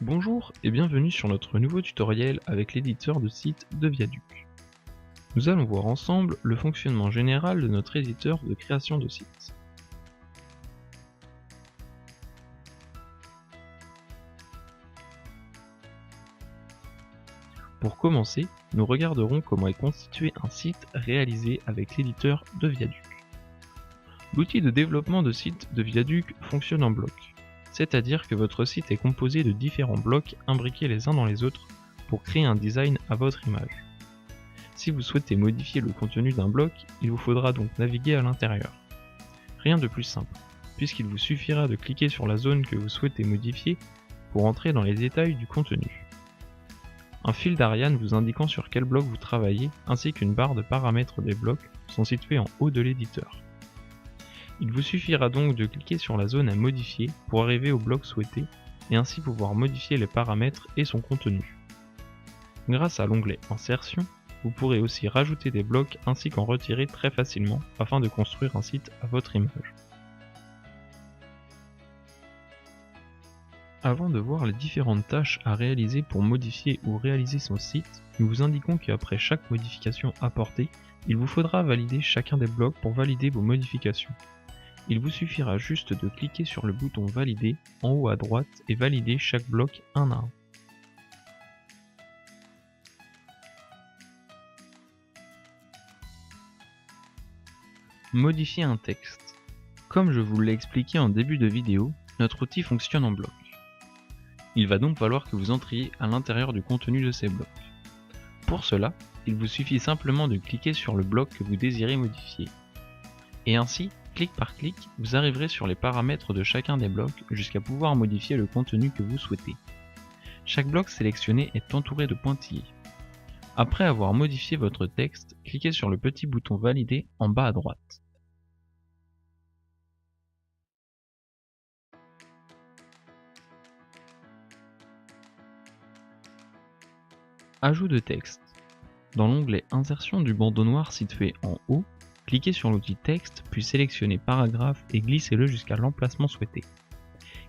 Bonjour et bienvenue sur notre nouveau tutoriel avec l'éditeur de site de Viaduc. Nous allons voir ensemble le fonctionnement général de notre éditeur de création de sites. Pour commencer, nous regarderons comment est constitué un site réalisé avec l'éditeur de Viaduc. L'outil de développement de site de Viaduc fonctionne en bloc, c'est-à-dire que votre site est composé de différents blocs imbriqués les uns dans les autres pour créer un design à votre image. Si vous souhaitez modifier le contenu d'un bloc, il vous faudra donc naviguer à l'intérieur. Rien de plus simple, puisqu'il vous suffira de cliquer sur la zone que vous souhaitez modifier pour entrer dans les détails du contenu. Un fil d'Ariane vous indiquant sur quel bloc vous travaillez, ainsi qu'une barre de paramètres des blocs sont situés en haut de l'éditeur. Il vous suffira donc de cliquer sur la zone à modifier pour arriver au bloc souhaité et ainsi pouvoir modifier les paramètres et son contenu. Grâce à l'onglet Insertion, vous pourrez aussi rajouter des blocs ainsi qu'en retirer très facilement afin de construire un site à votre image. Avant de voir les différentes tâches à réaliser pour modifier ou réaliser son site, nous vous indiquons qu'après chaque modification apportée, il vous faudra valider chacun des blocs pour valider vos modifications. Il vous suffira juste de cliquer sur le bouton Valider en haut à droite et valider chaque bloc un à un. Modifier un texte. Comme je vous l'ai expliqué en début de vidéo, notre outil fonctionne en bloc. Il va donc falloir que vous entriez à l'intérieur du contenu de ces blocs. Pour cela, il vous suffit simplement de cliquer sur le bloc que vous désirez modifier. Et ainsi, clic par clic, vous arriverez sur les paramètres de chacun des blocs jusqu'à pouvoir modifier le contenu que vous souhaitez. Chaque bloc sélectionné est entouré de pointillés. Après avoir modifié votre texte, cliquez sur le petit bouton Valider en bas à droite. Ajout de texte. Dans l'onglet Insertion du bandeau noir situé en haut, cliquez sur l'outil Texte, puis sélectionnez Paragraphe et glissez-le jusqu'à l'emplacement souhaité.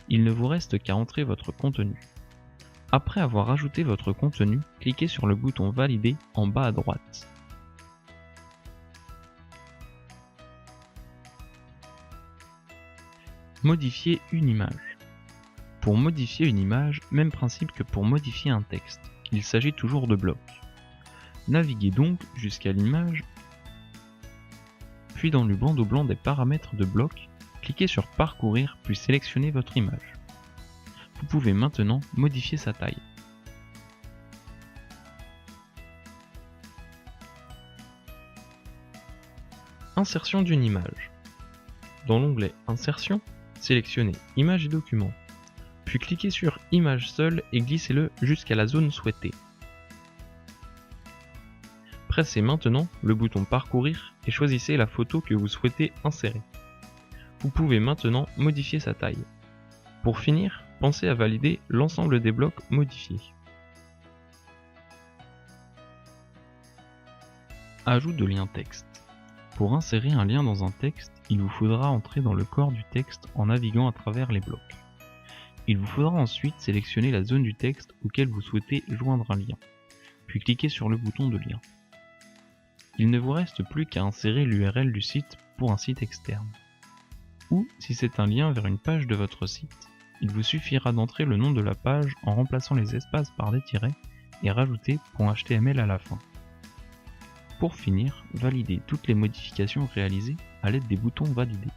Il ne vous reste qu'à entrer votre contenu. Après avoir ajouté votre contenu, cliquez sur le bouton Valider en bas à droite. Modifier une image. Pour modifier une image, même principe que pour modifier un texte. Il s'agit toujours de blocs. Naviguez donc jusqu'à l'image, puis dans le bandeau blanc des paramètres de bloc, cliquez sur Parcourir puis sélectionnez votre image. Vous pouvez maintenant modifier sa taille. Insertion d'une image. Dans l'onglet Insertion, sélectionnez Image et documents, puis cliquez sur Image seule et glissez-le jusqu'à la zone souhaitée. Pressez maintenant le bouton Parcourir et choisissez la photo que vous souhaitez insérer. Vous pouvez maintenant modifier sa taille. Pour finir, pensez à valider l'ensemble des blocs modifiés. Ajout de lien texte. Pour insérer un lien dans un texte, il vous faudra entrer dans le corps du texte en naviguant à travers les blocs. Il vous faudra ensuite sélectionner la zone du texte auquel vous souhaitez joindre un lien, puis cliquer sur le bouton de lien. Il ne vous reste plus qu'à insérer l'URL du site pour un site externe. Ou, si c'est un lien vers une page de votre site, il vous suffira d'entrer le nom de la page en remplaçant les espaces par des tirets et rajouter .html à la fin. Pour finir, validez toutes les modifications réalisées à l'aide des boutons Valider.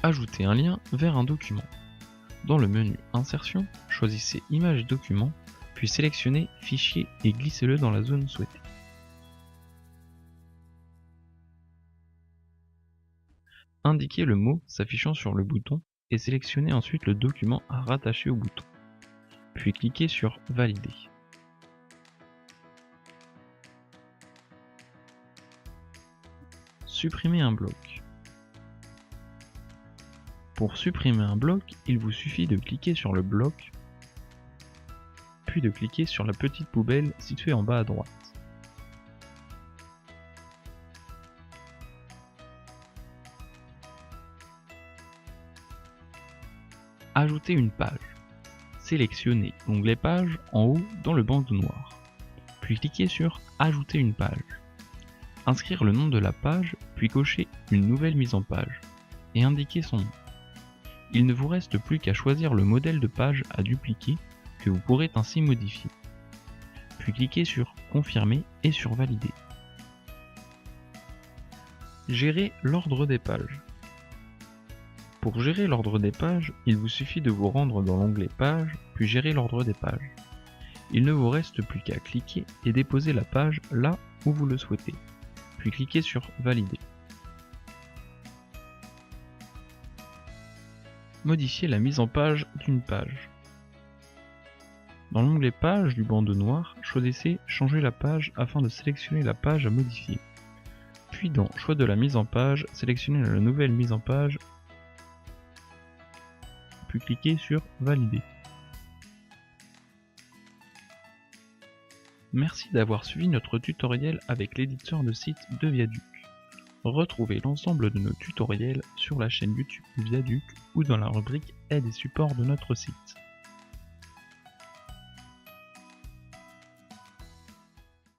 Ajoutez un lien vers un document. Dans le menu Insertion, choisissez Image document, puis sélectionnez Fichier et glissez-le dans la zone souhaitée. Indiquez le mot s'affichant sur le bouton et sélectionnez ensuite le document à rattacher au bouton. Puis cliquez sur Valider. Supprimer un bloc. Pour supprimer un bloc, il vous suffit de cliquer sur le bloc, puis de cliquer sur la petite poubelle située en bas à droite. Ajouter une page. Sélectionnez l'onglet Page en haut dans le bandeau noir. Puis cliquez sur Ajouter une page. Inscrire le nom de la page, puis cocher une nouvelle mise en page et indiquer son nom. Il ne vous reste plus qu'à choisir le modèle de page à dupliquer que vous pourrez ainsi modifier. Puis cliquez sur Confirmer et sur Valider. Gérer l'ordre des pages. Pour gérer l'ordre des pages, il vous suffit de vous rendre dans l'onglet Pages, puis Gérer l'ordre des pages. Il ne vous reste plus qu'à cliquer et déposer la page là où vous le souhaitez, puis cliquez sur Valider. Modifier la mise en page d'une page. Dans l'onglet Page du bandeau noir, choisissez Changer la page afin de sélectionner la page à modifier. Puis dans Choix de la mise en page, sélectionnez la nouvelle mise en page, puis cliquez sur Valider. Merci d'avoir suivi notre tutoriel avec l'éditeur de site de Viaduc. Retrouvez l'ensemble de nos tutoriels sur la chaîne YouTube Viaduc ou dans la rubrique Aide et support de notre site.